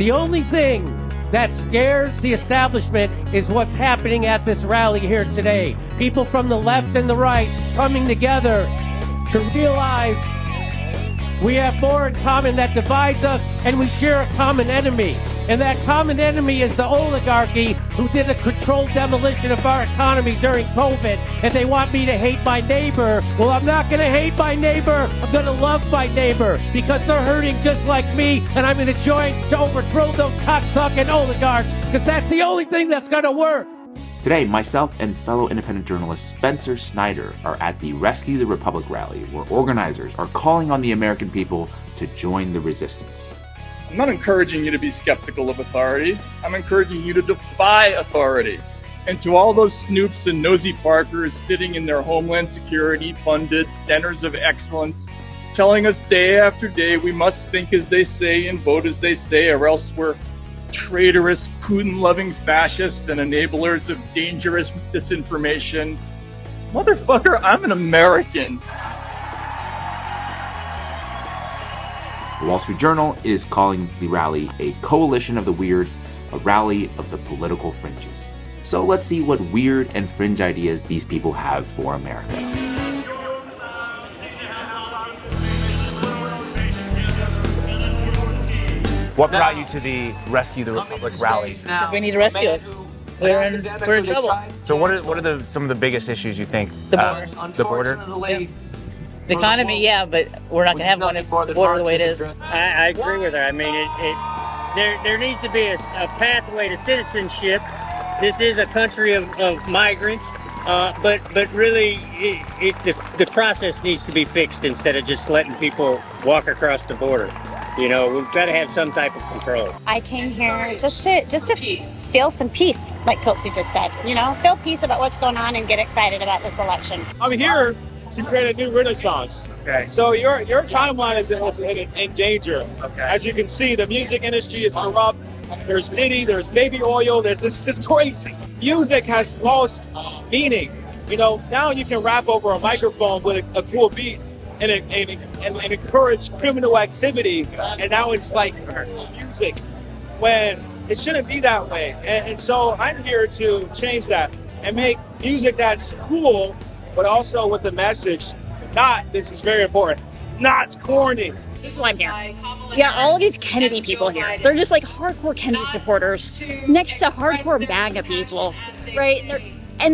The only thing that scares the establishment is what's happening at this rally here today. People from the left and the right coming together to realize we have more in common that divides us, and we share a common enemy. And that common enemy is the oligarchy who did a controlled demolition of our economy during COVID, and they want me to hate my neighbor. Well, I'm not going to hate my neighbor. I'm going to love my neighbor because they're hurting just like me, and I'm going to join to overthrow those cocksucking oligarchs because that's the only thing that's going to work. Today, myself and fellow independent journalist Spencer Snyder are at the Rescue the Republic rally, where organizers are calling on the American people to join the resistance. I'm not encouraging you to be skeptical of authority. I'm encouraging you to defy authority. And to all those snoops and nosy Parkers sitting in their Homeland Security funded centers of excellence, telling us day after day we must think as they say and vote as they say, or else we're traitorous, Putin-loving fascists and enablers of dangerous disinformation. Motherfucker, I'm an American. The Wall Street Journal is calling the rally a coalition of the weird, a rally of the political fringes. So let's see what weird and fringe ideas these people have for America. What brought you to the Rescue the Republic rally? Because we need to rescue us. We're in trouble. So what are some of the biggest issues you think? The border. The border? Yeah. The economy, yeah, but we're not going to have one if the border the way it is. I agree with her. I mean, there needs to be a pathway to citizenship. This is a country of migrants, but really the process needs to be fixed instead of just letting people walk across the border. You know, we've got to have some type of control. I came here just to feel some peace, like Tulsi just said. You know, feel peace about what's going on and get excited about this election. I'm here to create a new renaissance. Okay. So your timeline is in danger. Okay. As you can see, the music industry is corrupt. There's Diddy, there's Baby Oil, this is crazy. Music has lost meaning. You know, now you can rap over a microphone with a cool beat and encourage criminal activity, and now it's like music, when it shouldn't be that way. And so I'm here to change that and make music that's cool, but also with the message, this is very important, not corny. This is why I'm here. Yeah, all of these Kennedy people here, they're just like hardcore Kennedy supporters next to hardcore MAGA people, right? They're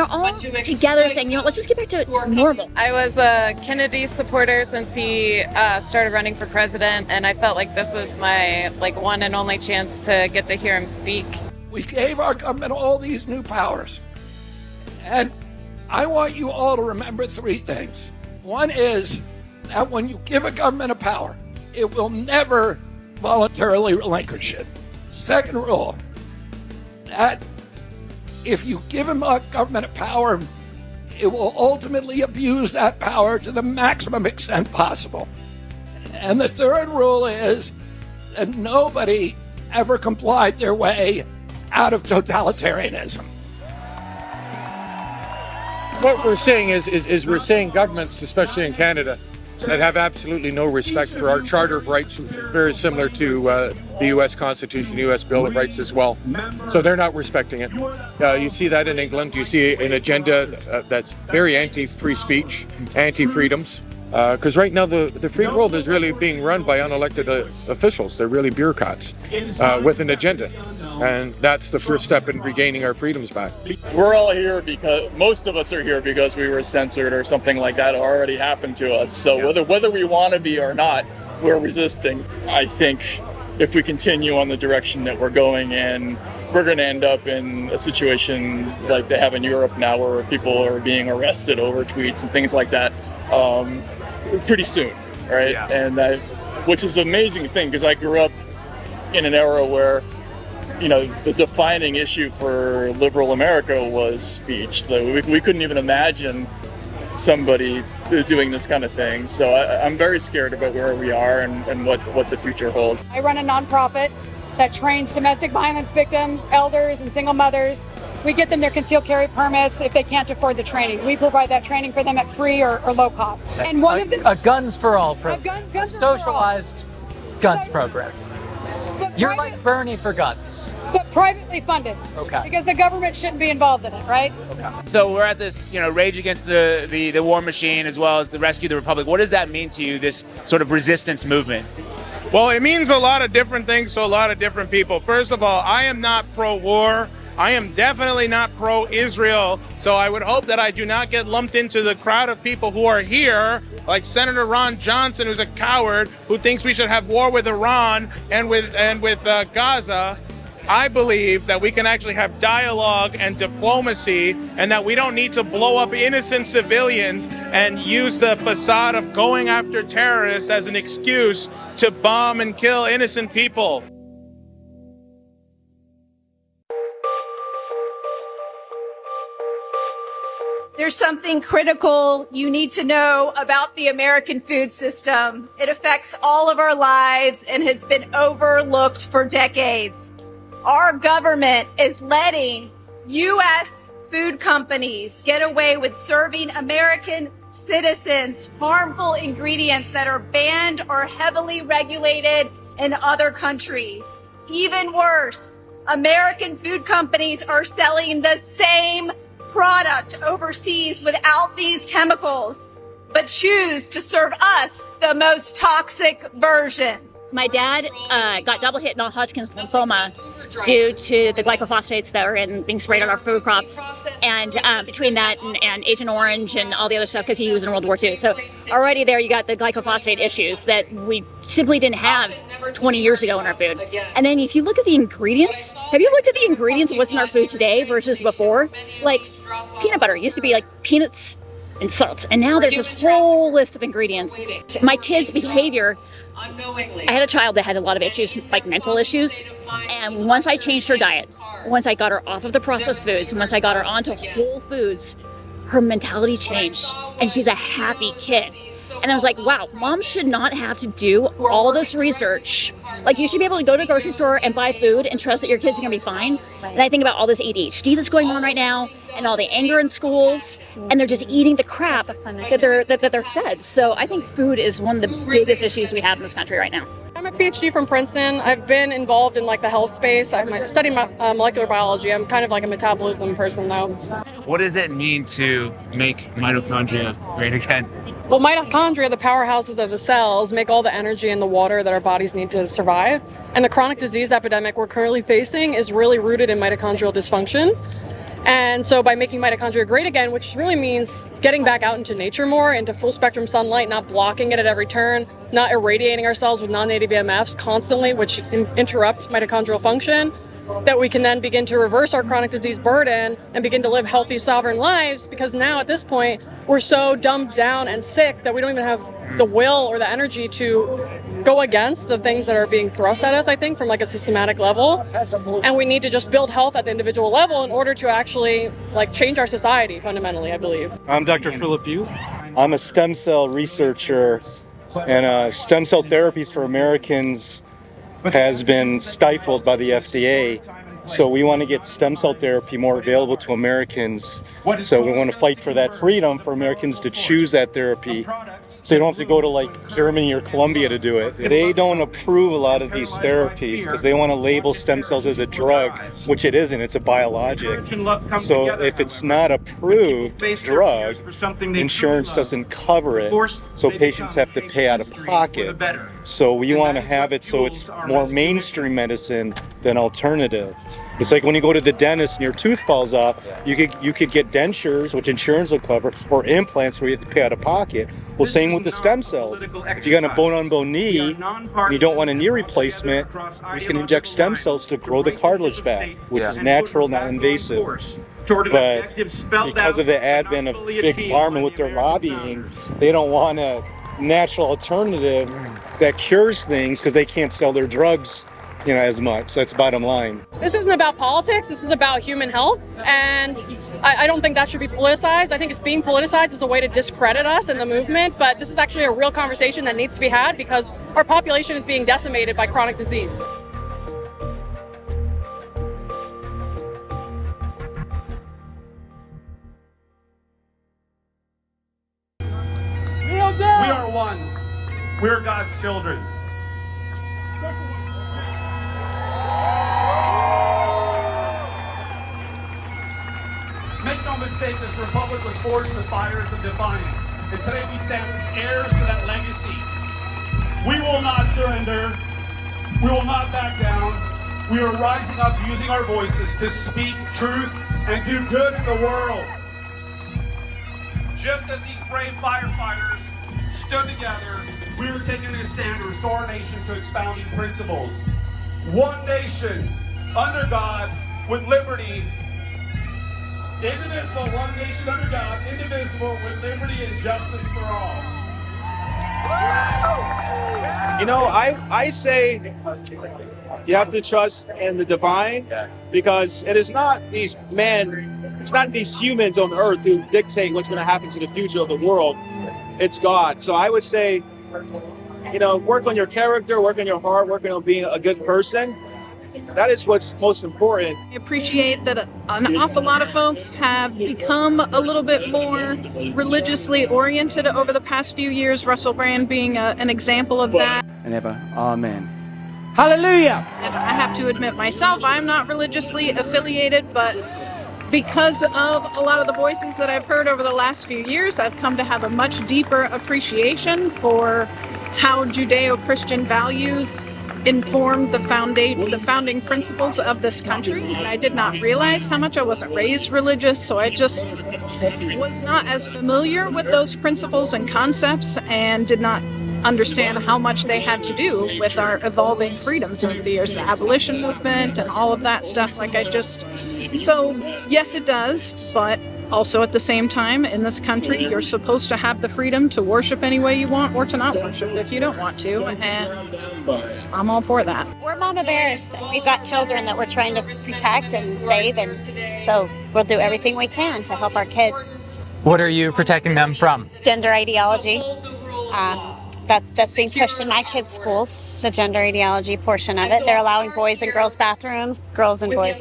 all together saying, you know, let's just get back to normal. I was a Kennedy supporter since he started running for president, and I felt like this was my one and only chance to get to hear him speak. We gave our government all these new powers, and I want you all to remember three things. One is that when you give a government a power, it will never voluntarily relinquish it. Second rule, that if you give him a government of power, it will ultimately abuse that power to the maximum extent possible. And the third rule is that nobody ever complied their way out of totalitarianism. What we're seeing is we're seeing governments, especially in Canada, that have absolutely no respect for our Charter of Rights, which is very similar to the U.S. Constitution, the U.S. Bill of Rights as well. So they're not respecting it. You see that in England. You see an agenda that's very anti-free speech, anti-freedoms. Because right now the free world is really being run by unelected officials. They're really bureaucrats with an agenda. And that's the first step in regaining our freedoms back. We're all here because most of us are here because we were censored or something like that already happened to us. So whether we want to be or not, we're resisting. I think if we continue on the direction that we're going in, we're going to end up in a situation like they have in Europe now, where people are being arrested over tweets and things like that pretty soon, right? Yeah. And which is an amazing thing, because I grew up in an era where, you know, the defining issue for liberal America was speech. We couldn't even imagine somebody doing this kind of thing. So I'm very scared about where we are and what the future holds. I run a nonprofit that trains domestic violence victims, elders, and single mothers. We get them their concealed carry permits if they can't afford the training. We provide that training for them at free or low cost. And one of the Guns for All program, guns socialized guns program. But You're like Bernie for guns. But privately funded. Okay. Because the government shouldn't be involved in it, right? So we're at this, rage against the war machine as well as the rescue of the republic. What does that mean to you, this sort of resistance movement? Well, it means a lot of different things to a lot of different people. First of all, I am not pro-war. I am definitely not pro-Israel. So I would hope that I do not get lumped into the crowd of people who are here, like Senator Ron Johnson, who's a coward, who thinks we should have war with Iran and with Gaza. I believe that we can actually have dialogue and diplomacy, and that we don't need to blow up innocent civilians and use the facade of going after terrorists as an excuse to bomb and kill innocent people. There's something critical you need to know about the American food system. It affects all of our lives and has been overlooked for decades. Our government is letting U.S. food companies get away with serving American citizens harmful ingredients that are banned or heavily regulated in other countries. Even worse, American food companies are selling the same product overseas without these chemicals, but choose to serve us the most toxic version. My dad got double hit non-Hodgkin's lymphoma due to the glycophosphates that were being sprayed on our food crops, and between that and Agent Orange and all the other stuff, because he was in World War II. So already there you got the glycophosphate issues that we simply didn't have 20 years ago in our food. And then if you look at the ingredients, have you looked at the ingredients of what's in our food today versus before? Like peanut butter used to be like peanuts and salt, and now there's this whole list of ingredients. My kids' behavior, I had a child that had a lot of issues, like mental issues, and once I changed her diet, once I got her off of the processed foods, once I got her onto whole foods, her mentality changed, and she's a happy kid. And I was like, wow, mom should not have to do all this research. Like, you should be able to go to a grocery store and buy food and trust that your kids are gonna be fine. And I think about all this ADHD that's going on right now, and all the anger in schools, and they're just eating the crap that they're fed. So I think food is one of the biggest issues we have in this country right now. I'm a PhD from Princeton. I've been involved in the health space. I'm studying molecular biology. I'm kind of like a metabolism person though. What does it mean to make mitochondria great again? Well, mitochondria, the powerhouses of the cells, make all the energy and the water that our bodies need to survive. And the chronic disease epidemic we're currently facing is really rooted in mitochondrial dysfunction. And so by making mitochondria great again, which really means getting back out into nature more, into full spectrum sunlight, not blocking it at every turn, not irradiating ourselves with non-native EMFs constantly, which interrupt mitochondrial function, that we can then begin to reverse our chronic disease burden and begin to live healthy, sovereign lives, because now at this point, we're so dumbed down and sick that we don't even have the will or the energy to go against the things that are being thrust at us, I think, from a systematic level. And we need to just build health at the individual level in order to actually change our society fundamentally, I believe. I'm Dr. Philip Yu. I'm a stem cell researcher, and stem cell therapies for Americans has been stifled by the FDA. So we want to get stem cell therapy more available to Americans. So we want to fight for that freedom for Americans to choose that therapy. So you don't have to go to Germany or Colombia to do it. They don't approve a lot of these therapies because they want to label stem cells as a drug, which it isn't, it's a biologic. So if it's not approved drug, insurance doesn't cover it. So patients have to pay out of pocket. So we want to have it so it's more mainstream medicine than alternative. It's like when you go to the dentist and your tooth falls off, you could get dentures, which insurance will cover, or implants where you have to pay out of pocket. Well, same with the stem cells. If you got a bone-on-bone knee and you don't want a knee replacement, we can inject stem cells to grow the cartilage back, which is natural, not invasive. But because of the advent of big pharma with their lobbying, they don't want a natural alternative that cures things because they can't sell their drugs as much. So that's bottom line. This isn't about politics, this is about human health, and I don't think that should be politicized. I think it's being politicized as a way to discredit us and the movement, but this is actually a real conversation that needs to be had because our population is being decimated by chronic disease. We are one. We're God's children. mistake. This republic was forged in the fires of defiance. And today we stand as heirs to that legacy. We will not surrender. We will not back down. We are rising up using our voices to speak truth and do good in the world. Just as these brave firefighters stood together, we are taking a stand to restore our nation to its founding principles. One nation, under God, with liberty, indivisible, one nation under God, indivisible, with liberty and justice for all. You know, I say you have to trust in the divine, because it is not these men, it's not these humans on earth who dictate what's going to happen to the future of the world. It's God. So I would say, you know, work on your character, work on your heart, work on being a good person. That is what's most important. I appreciate that an awful lot of folks have become a little bit more religiously oriented over the past few years, Russell Brand being an example of that. And ever. Amen. Hallelujah! And I have to admit myself, I'm not religiously affiliated, but because of a lot of the voices that I've heard over the last few years, I've come to have a much deeper appreciation for how Judeo-Christian values informed the founding principles of this country. And I did not realize how much I wasn't raised religious, so I just was not as familiar with those principles and concepts and did not understand how much they had to do with our evolving freedoms over the years, the abolition movement and all of that stuff. So yes, it does, but also at the same time, in this country, you're supposed to have the freedom to worship any way you want or to not worship if you don't want to, and I'm all for that. We're mama bears, and we've got children that we're trying to protect and save, and so we'll do everything we can to help our kids. What are you protecting them from? Gender ideology. That's being pushed in my kids' schools, the gender ideology portion of it. They're allowing boys and girls bathrooms, boys and girls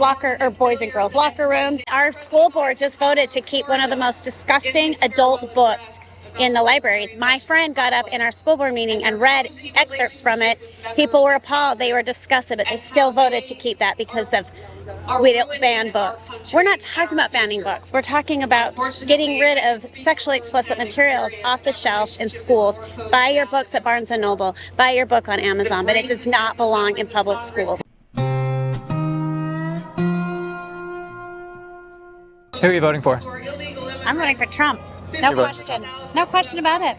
locker rooms. Our school board just voted to keep one of the most disgusting adult books in the libraries. My friend got up in our school board meeting and read excerpts from it. People were appalled, they were disgusted, but they still voted to keep that because of we don't ban books. We're not talking about banning books. We're talking about getting rid of sexually explicit materials off the shelves in schools. Buy your books at Barnes & Noble. Buy your book on Amazon, but it does not belong in public schools. Who are you voting for? I'm running for Trump. No question. No question about it.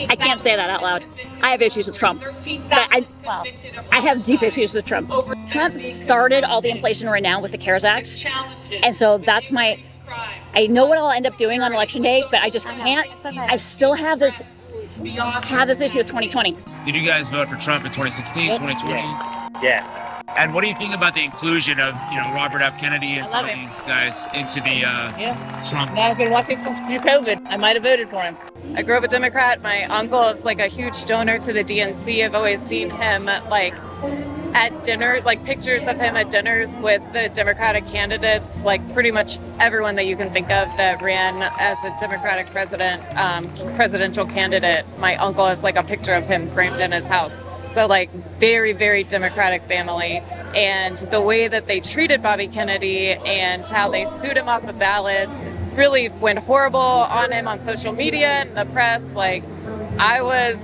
I can't say that out loud. I have issues with Trump. But I have deep issues with Trump. Trump started all the inflation right now with the CARES Act. And so that's I know what I'll end up doing on election day, but I just can't. I still have this issue with 2020. Did you guys vote for Trump in 2016, 2020? Yeah. And what do you think about the inclusion of, Robert F. Kennedy and some of these guys into the Trump? I've been watching through COVID. I might have voted for him. I grew up a Democrat. My uncle is like a huge donor to the DNC. I've always seen him like at dinners, like pictures of him at dinners with the Democratic candidates, like pretty much everyone that you can think of that ran as a Democratic presidential candidate. My uncle has like a picture of him framed in his house. So like very, very Democratic family. And the way that they treated Bobby Kennedy and how they sued him off of ballots really went horrible on him on social media and the press. Like, I was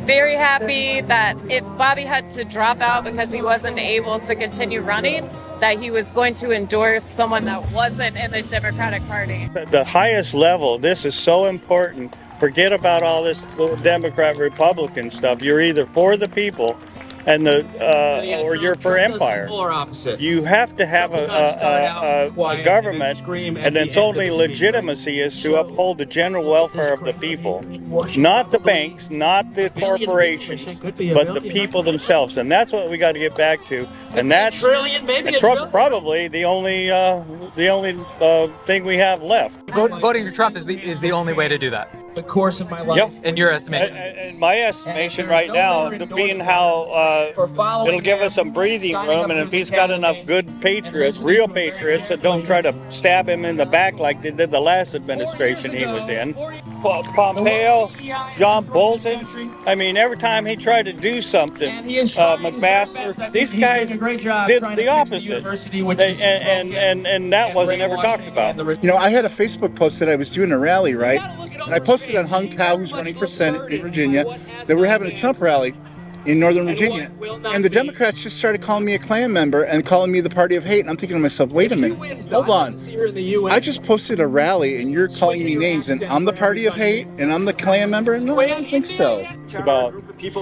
very happy that if Bobby had to drop out because he wasn't able to continue running, that he was going to endorse someone that wasn't in the Democratic Party. The highest level, this is so important. Forget about all this Democrat Republican stuff. You're either for the people and or you're for empire. You have to have a government, and its only legitimacy is to uphold the general welfare of the people, not the banks, not the corporations, but the people themselves. And that's what we got to get back to. And that's probably the only thing we have left. Voting for Trump is the only way to do that. The course of my life. Yep. In your estimation? In my estimation right now, being how it'll give us some breathing room, and if he's got enough good patriots, real patriots, that don't try to stab him in the back like they did the last administration he was in, Pompeo, John Bolton. I mean, every time he tried to do something, McMaster, these guys did the opposite. And that wasn't ever talked about. You know, I had a Facebook post that I was doing a rally, right? And I posted on Hung Cow, who's running for Senate in Virginia, that we're having a Trump rally in Northern Virginia. And the Democrats just started calling me a Klan member and calling me the party of hate. And I'm thinking to myself, wait a minute, hold on. I just posted a rally and you're calling me names and I'm the party of hate and I'm the Klan member? No, I don't think so. It's about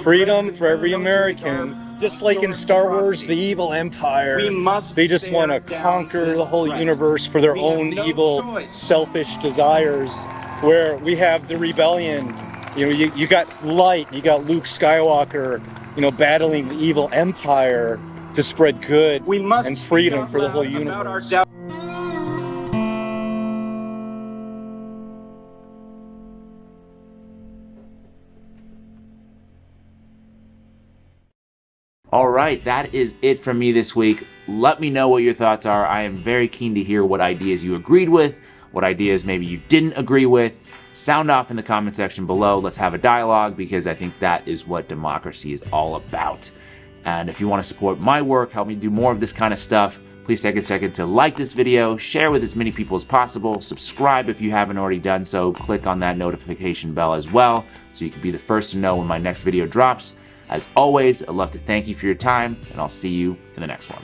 freedom for every American. Just like in Star Wars, the evil empire, they just want to conquer the whole universe for their own evil, selfish desires, where we have the rebellion. You know, you got light, you got Luke Skywalker, you know, battling the evil empire to spread good and freedom for the whole universe. All right, that is it from me this week. Let me know what your thoughts are. I am very keen to hear what ideas you agreed with, what ideas maybe you didn't agree with. Sound off in the comment section below. Let's have a dialogue, because I think that is what democracy is all about. And if you want to support my work, help me do more of this kind of stuff, please take a second to like this video, share with as many people as possible, subscribe if you haven't already done so, click on that notification bell as well, so you can be the first to know when my next video drops. As always, I'd love to thank you for your time, and I'll see you in the next one.